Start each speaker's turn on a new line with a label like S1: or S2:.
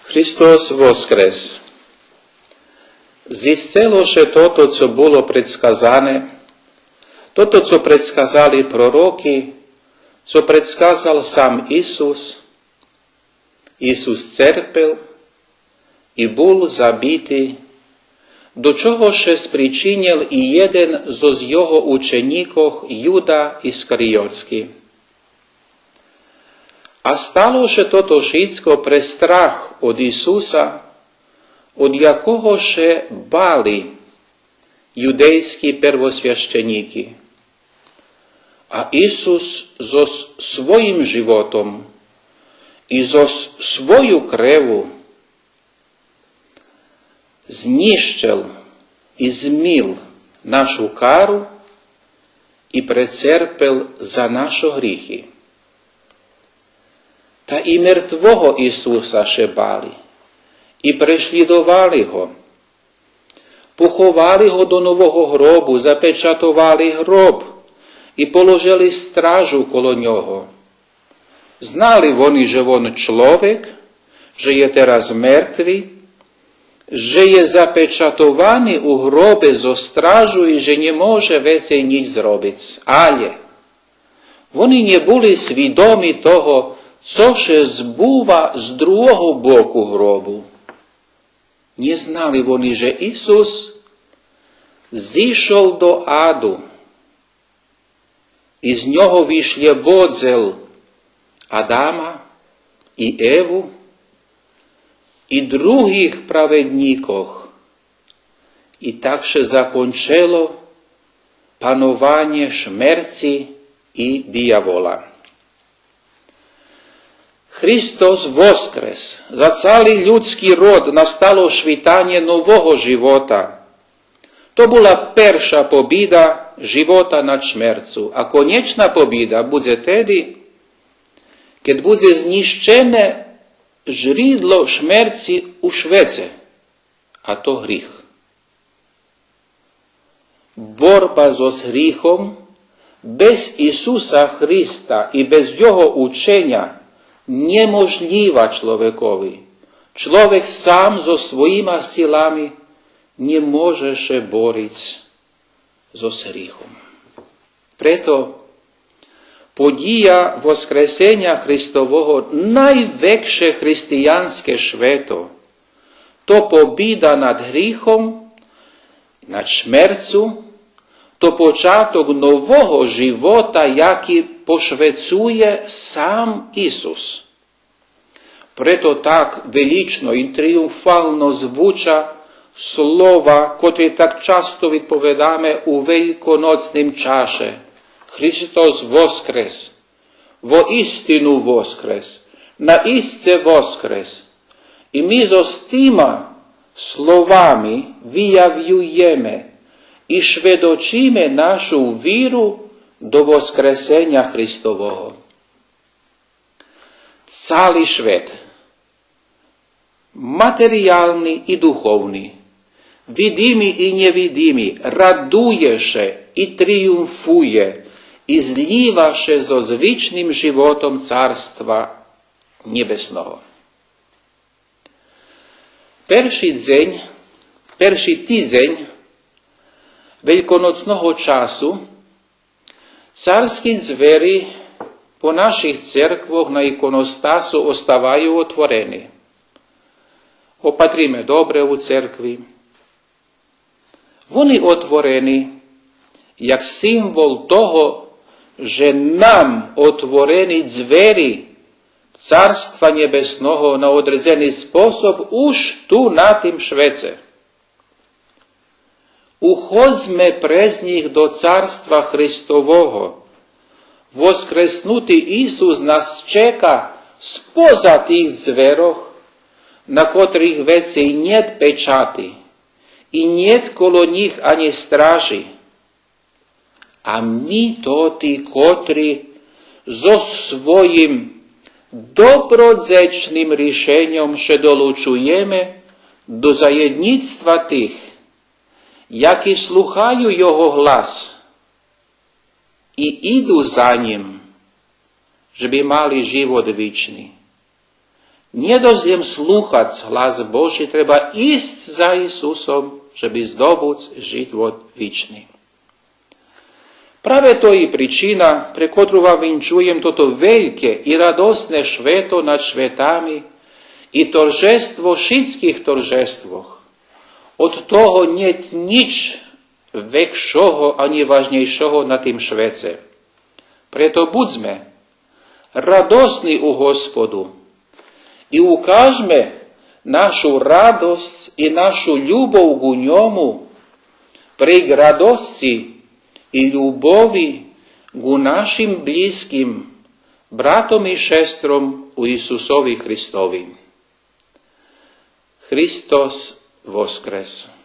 S1: Христос воскрес! Зісцелоше тото, co було предсказане, тото, co предсказали пророки, co предсказал сам Ісус. Ісус церпел і був забитий, до чого ще спричинив і єден з його учеників Юда Іскаріотський. А сталоше тото všetko pre страх od Ісуса, od якого ще бали юдейські первосвященники. А Ісус зо своїм животом і зо свою креву знищив і зміл нашу кару і прецерпел за наші гріхи. Та і мертвого Ісуса ще бали, і переслідували його. Поховали його до нового гробу, запечатували гроб і положили стражу коло нього. Знали вони, що він чоловік, що є зараз мертвий, що є запечатований у гробі зо стражу і що не може веcej ніч зробити. Але вони не були свідомі того, co się zbuwa z другого боку гробу. Nie znali oni, że Isus zійшов до аду, і з нього вийшли бодзел Адама і Еву, і других праведників, і так ще закончило панування смерті і диявола. Христос воскрес, за цілий людський род настало світання нового живота. То була перша побіда живота над смертю, а конечна побіда буде тоді, коли буде знищене жрідло смерті у швеце, а то гріх. Борба з гріхом без Ісуса Христа і без Його учення niemożliwa człowiekowi. Człowiek sam ze swoimi siłami nie może się borbyć z grzechem. Preto podія Воскресення Христового найвекше християнське свято, то побіда над гріхом, над смертю, то початок нового живота, який пошвецує сам Ісус. Прето так велично і тріумфально звуча слова, котрі так часто відповідаємо у великоноцнім часі. Христос воскрес, воістину воскрес, наістце воскрес. І ми з тими словами виявляємо і свідчимо нашу віру до Воскресення Христового. Цілий світ, матеріальний і духовний, видимий і невидимий, радує się і тріумфує, і злива się з звичним животом Царства Небесного. Перший тиждень Великонocного часу царські двері по наших церквах на іконостасу оставають отворені. Опатріме добре у церкві. Вони отворені як символ того, що нам отворені двері Царства Небесного на određeni спосіб уж ту на тим швеце. Уходьме през них до Царства Христового. Воскреснутий Ісус нас чека споза тих дверох, на котрих веcej нет печати, і нет коло них ані стражі. А ми тоті, котрі зо своїм добродзечним рішенням ще долучуємо до заєдництва тих, які слухаю Його глас і іду за Ним, żeby mali život vičný. Nedozjem slúchať hlas Boží, treba ísť za Isusom, żeby zdobyť život vičný. Práve to je príčina, pre ktorú vám vinčujem toto veľké i radosné šveto nad švetami i toržestvo všetkých toržestvoch. Od toho niet nič väčšieho ani vážnejšieho na tým švece. Preto buďme radosní u Gospodu i ukážme našu radosť i našu ľubov ku ňomu pri radosti i ľubovi ku našim blízkym bratom i sestrom u Isusovi Christovi. Christos voskres.